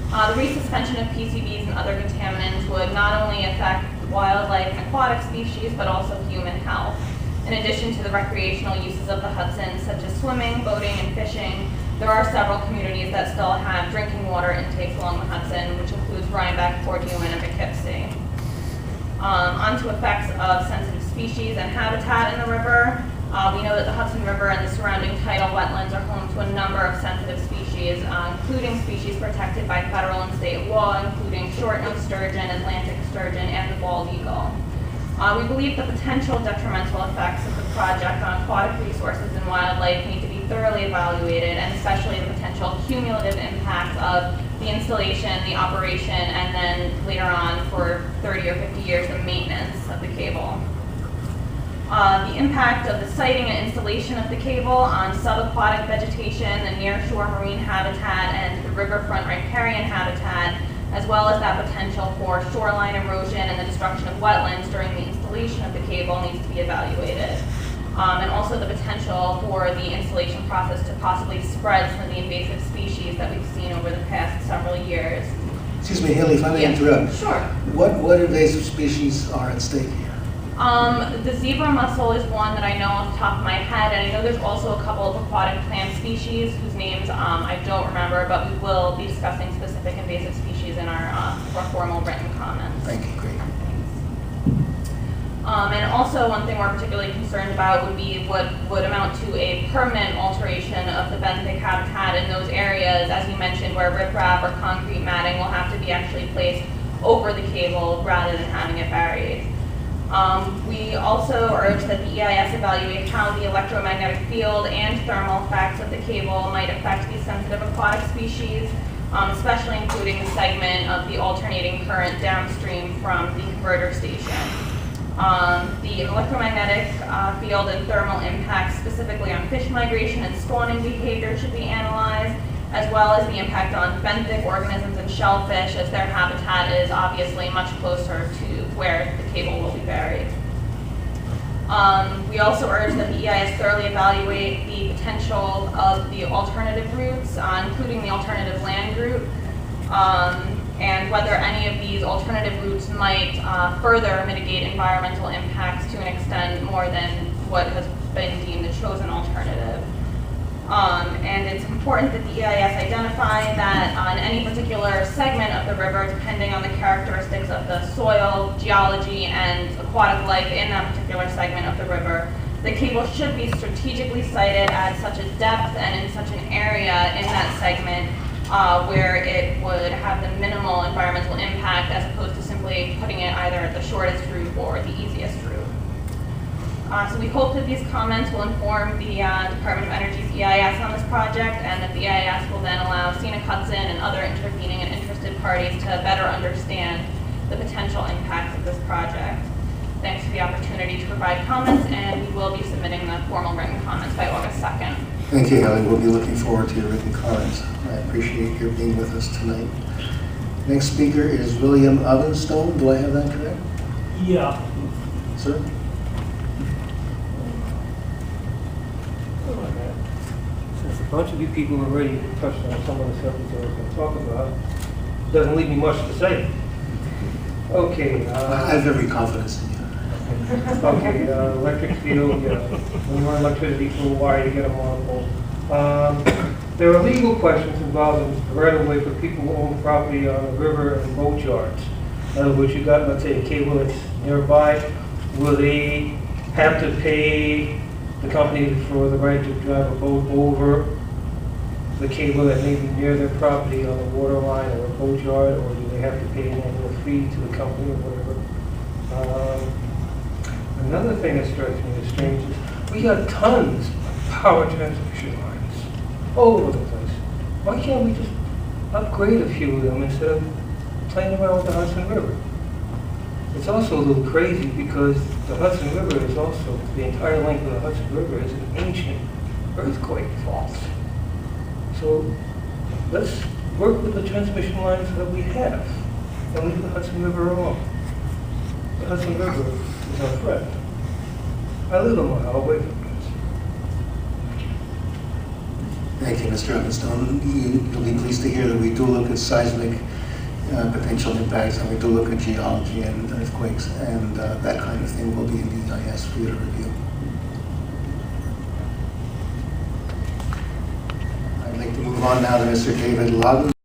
The resuspension of PCBs and other contaminants would not only affect wildlife and aquatic species, but also human health. In addition to the recreational uses of the Hudson, such as swimming, boating, and fishing, there are several communities that still have drinking water intakes along the Hudson, which includes Rhinebeck, Port Huron, and Poughkeepsie. On to effects of sensitive species and habitat in the river. We know that the Hudson River and the surrounding tidal wetlands are home to a number of sensitive species, including species protected by federal and state law, including short-nosed sturgeon, Atlantic sturgeon, and the bald eagle. We believe the potential detrimental effects of the project on aquatic resources and wildlife need to be thoroughly evaluated, and especially the potential cumulative impacts of the installation, the operation, and then later on for 30 or 50 years, the maintenance of the cable. The impact of the siting and installation of the cable on subaquatic vegetation, the nearshore marine habitat, and the riverfront riparian habitat, as well as that potential for shoreline erosion and the destruction of wetlands during the installation of the cable needs to be evaluated. And also the potential for the installation process to possibly spread some of the invasive species that we've seen over the past several years. Excuse me, Haley, if I may interrupt. Sure. What invasive species are at stake here? The zebra mussel is one that I know off the top of my head, and I know there's also a couple of aquatic plant species whose names I don't remember, but we will be discussing specific invasive species in our formal written comments. Thank you, great. And also one thing we're particularly concerned about would be what would amount to a permanent alteration of the benthic habitat in those areas, as you mentioned, where riprap or concrete matting will have to be actually placed over the cable rather than having it buried. We also urge that the EIS evaluate how the electromagnetic field and thermal effects of the cable might affect these sensitive aquatic species, especially including the segment of the alternating current downstream from the converter station. The electromagnetic field and thermal impacts specifically on fish migration and spawning behavior should be analyzed, as well as the impact on benthic organisms and shellfish, as their habitat is obviously much closer to where the cable will be buried. We also urge that the EIS thoroughly evaluate the potential of the alternative routes, including the alternative land route, and whether any of these alternative routes might further mitigate environmental impacts to an extent more than what has been deemed the chosen alternative. And it's important that the EIS identify that on any particular segment of the river, depending on the characteristics of the soil, geology, and aquatic life in that particular segment of the river, the cable should be strategically sited at such a depth and in such an area in that segment where it would have the minimal environmental impact, as opposed to simply putting it either at the shortest route or the easiest route. So we hope that these comments will inform the Department of Energy's EIS on this project, and that the EIS will then allow Scenic Hudson and other intervening and interested parties to better understand the potential impacts of this project. Thanks for the opportunity to provide comments, and we will be submitting the formal written comments by August 2nd. Thank you, Helen. We'll be looking forward to your written comments. I appreciate your being with us tonight. Next speaker is William Ovenstone. Do I have that correct? Yeah. Sir? Since a bunch of you people already touched on some of the subjects I was going to talk about, doesn't leave me much to say. Okay. I have every confidence in you. Okay, electric field, yeah. When you run electricity through a wire, you get them on pole. There are legal questions involving right-of-way for people who own property on the river and boat yards. In other words, you got, let's say, a cable that's nearby. Will they have to pay the company for the right to drive a boat over the cable that may be near their property on the water line or a boat yard, or do they have to pay an annual fee to the company or whatever? Another thing that strikes me as strange is we got tons of power transmission lines all over the place. Why can't we just upgrade a few of them instead of playing around with the Hudson River? It's also a little crazy because the Hudson River is also, the entire length of the Hudson River is an ancient earthquake fault. So let's work with the transmission lines that we have and leave the Hudson River alone. The Hudson River is our friend. I live a mile away from this. Thank you, Mr. Uppenstone. You'll be pleased to hear that we do look at seismic potential impacts, and we do look at geology and earthquakes, and that kind of thing will be in the EIS for you to review. I'd like to move on now to Mr. David Loudon.